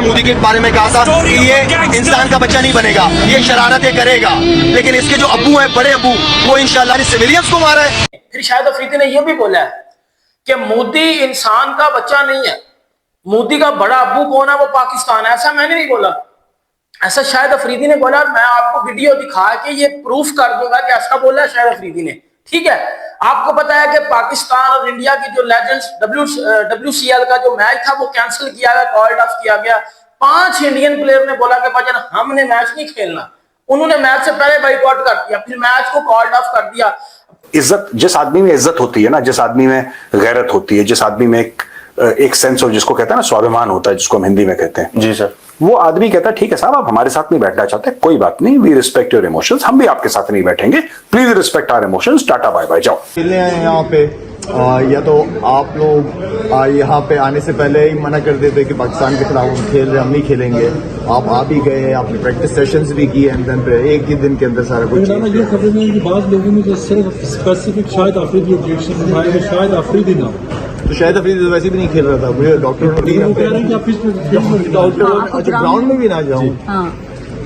मोदी के बारे में कहा था कि ये इंसान का बच्चा नहीं बनेगा, ये शरारतें करेगा, लेकिन इसके जो अब्बू हैं, बड़े अब्बू, वो इंशाल्लाह सिविलियंस को मारा है। फिर शाहिद अफरीदी ने यह भी बोला है कि मोदी इंसान का बच्चा नहीं है, मोदी का बड़ा अब्बू कौन है, वो पाकिस्तान है। ऐसा मैंने नहीं बोला, ऐसा शाहिद अफरीदी ने बोला। मैं आपको वीडियो दिखा के ये प्रूफ कर दूंगा कि ऐसा बोला है शाहिद अफरीदी ने। ठीक है, आपको पता है कि पाकिस्तान और इंडिया की जो लेजेंड्स WCL का जो मैच था वो कैंसिल किया गया, कॉल्ड ऑफ किया गया। 5 इंडियन प्लेयर ने बोला कि भाईजान हमने मैच नहीं खेलना, उन्होंने मैच से पहले बाइकआउट कर दिया, फिर मैच को कॉल्ड ऑफ कर दिया। इज्जत, जिस आदमी में इज्जत होती है ना, जिस आदमी में गैरत होती है, जिस आदमी में एक सेंस ऑफ, जिसको कहते हैं ना स्वाभिमान होता है, जिसको हम हिंदी में कहते हैं, जी सर, वो आदमी कहता है ठीक है साहब, आप हमारे साथ नहीं बैठना चाहते, कोई बात नहीं, वी रिस्पेक्ट योर इमोशंस, हम भी आपके साथ नहीं बैठेंगे, please respect our emotions, tata bye bye, जाओ। खेलने आए यहाँ पे, या तो आप लोग यहाँ पे आने से पहले ही मना कर देते कि पाकिस्तान के खिलाफ हम खेल रहे, हम नहीं खेलेंगे। आप ही गए, आपने प्रैक्टिस सेशंस भी किए, एंड देन फिर एक ही दिन के अंदर सारा कुछ। ये खबर नहीं कि बाद लोगों ने तो सिर्फ स्पेसिफिक शाहिद अफरीदी ऑब्जेक्शन उठाया कि शाहिद अफरीदी ना, तो शाहिद अफरीदी तो वैसे भी नहीं खेल रहा था, मुझे डॉक्टर ग्राउंड में भी ना जाऊँ।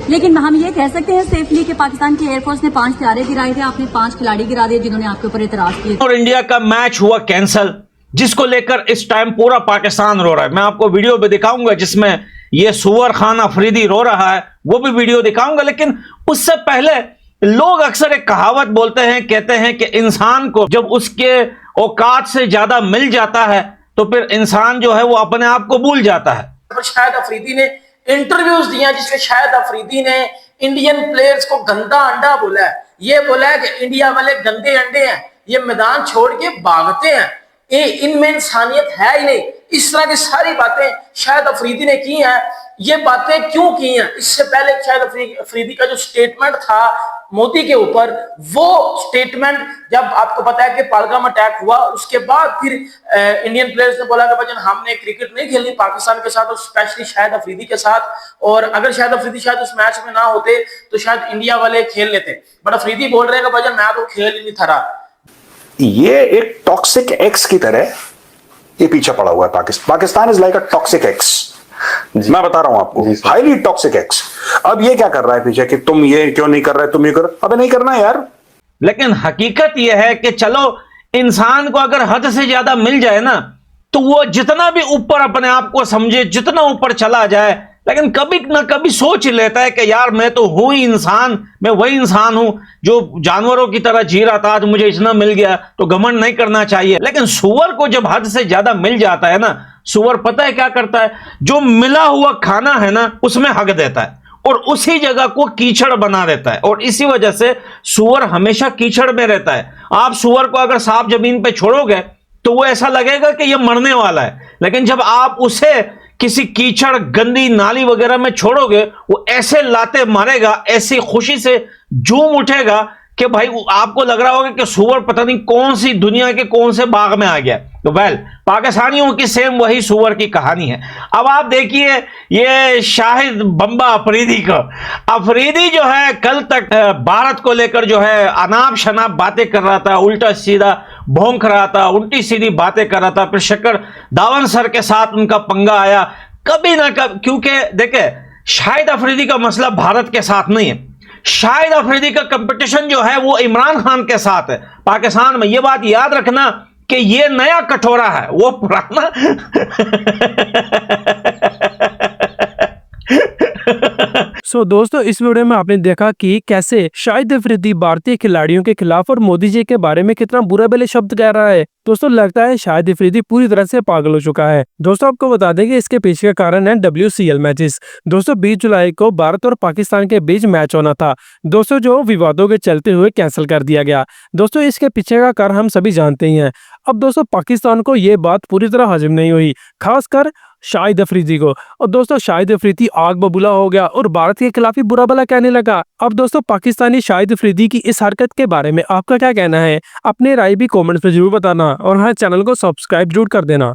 लेकिन हम ये कह सकते हैं सेफली कि पाकिस्तान की एयरफोर्स ने 5 हथियारे गिराए थे, आपने 5 खिलाड़ी गिरा दिए जिन्होंने आपके ऊपर एतराज किए। और इंडिया का मैच हुआ कैंसल, जिसको लेकर इस टाइम पूरा पाकिस्तान रो रहा है। मैं आपको वीडियो भी दिखाऊंगा जिसमें ये सुअर खान अफरीदी रो रहा है, वो भी वीडियो दिखाऊंगा। लेकिन उससे पहले लोग अक्सर एक कहावत बोलते हैं, कहते हैं कि इंसान को जब उसके औकात से ज्यादा मिल जाता है तो फिर इंसान जो है वो अपने आप को भूल जाता है। शाहिद अफरीदी ने इंटरव्यूज दिया जिसमें शाहिद अफरीदी ने इंडियन प्लेयर्स को गंदा अंडा बोला है। ये बोला है कि इंडिया वाले गंदे अंडे हैं, ये मैदान छोड़ के भागते हैं, ये इनमें इंसानियत है ही नहीं। इस तरह की सारी बातें शाहिद अफरीदी ने की हैं। ये बातें क्यों की हैं? इससे पहले शाहिद अफरीदी का जो स्टेटमेंट था मोदी के ऊपर, वो स्टेटमेंट जब आपको पता है कि पहलगाम अटैक हुआ, उसके बाद फिर इंडियन प्लेयर्स ने बोला कि भाई हमने क्रिकेट नहीं खेलनी पाकिस्तान के साथ और स्पेशली शाहिद अफरीदी के साथ, और अगर शाहिद अफरीदी शायद उस मैच में ना होते तो शायद इंडिया वाले खेल लेते। बट अफरीदी बोल रहे हैं कि भाई मैं तो खेल ही नहीं था रहा। ये एक टॉक्सिक एक्स की तरह ये पीछे पड़ा हुआ है Pakistan is like a toxic x. मैं बता रहा हूं आपको, हाईली टॉक्सिक एक्स। अब ये क्या कर रहा है पीछे कि तुम ये क्यों नहीं कर रहे, तुम ये करो, अबे नहीं करना यार। लेकिन हकीकत यह है कि चलो इंसान को अगर हद से ज्यादा मिल जाए ना तो वो जितना भी ऊपर अपने आप को समझे, जितना ऊपर चला जाए, लेकिन कभी ना कभी सोच लेता है कि यार मैं तो हूं ही इंसान, मैं वही इंसान हूं जो जानवरों की तरह जी रहा था, आज मुझे इतना मिल गया तो घमंड नहीं करना चाहिए। लेकिन सुअर को जब हद से ज्यादा मिल जाता है ना, सुअर पता है क्या करता है, जो मिला हुआ खाना है ना उसमें हक देता है और उसी जगह को कीचड़ बना देता है, और इसी वजह से सुअर हमेशा कीचड़ में रहता है। आप सुअर को अगर साफ जमीन पे छोड़ोगे तो वो ऐसा लगेगा कि ये मरने वाला है, लेकिन जब आप उसे किसी कीचड़ गंदी नाली वगैरह में छोड़ोगे वो ऐसे लाते मारेगा, ऐसी खुशी से झूम उठेगा कि भाई आपको लग रहा होगा कि सुअर पता नहीं कौन सी दुनिया के कौन से बाग में आ गया। तो वेल, पाकिस्तानियों की सेम वही सुअर की कहानी है। अब आप देखिए ये शाहिद बम्बा अफरीदी को, अफरीदी जो है कल तक भारत को लेकर जो है अनाप शनाप बातें कर रहा था, उल्टा सीधा भौंक रहा था, उल्टी सीधी बातें कर रहा था। फिर शक्कर दावन सर के साथ उनका पंगा आया कभी ना कभी, क्योंकि देखे शाहिद अफरीदी का मसला भारत के साथ नहीं है, शाहिद अफरीदी का कंपटीशन जो है वो इमरान खान के साथ है पाकिस्तान में। ये बात याद रखना कि ये नया कटोरा है, वो पुराना दोस्तों इस वीडियो में आपने देखा कि कैसे शाहिद अफरीदी भारतीय खिलाड़ियों के खिलाफ और मोदी जी के बारे में कितना बुरे भले शब्द कह रहा है। दोस्तों लगता है शाहिद अफरीदी पूरी तरह से पागल हो चुका है। दोस्तों आपको बता दें कि इसके पीछे का कारण है WCL मैचेस। दोस्तों 20 जुलाई को भारत और पाकिस्तान के बीच मैच होना था दोस्तों, जो विवादों के चलते हुए कैंसिल कर दिया गया। दोस्तों इसके पीछे का कारण हम सभी जानते ही हैं। अब दोस्तों पाकिस्तान को ये बात पूरी तरह हजम नहीं हुई, खासकर शाहिद अफरीदी को। और दोस्तों शाहिद अफरीदी आग बबूला हो गया और भारत के खिलाफ ही बुरा भला कहने लगा। अब दोस्तों पाकिस्तानी शाहिद अफरीदी की इस हरकत के बारे में आपका क्या कहना है? अपनी राय भी कमेंट्स में जरूर बताना और हमारे चैनल को सब्सक्राइब जरूर कर देना।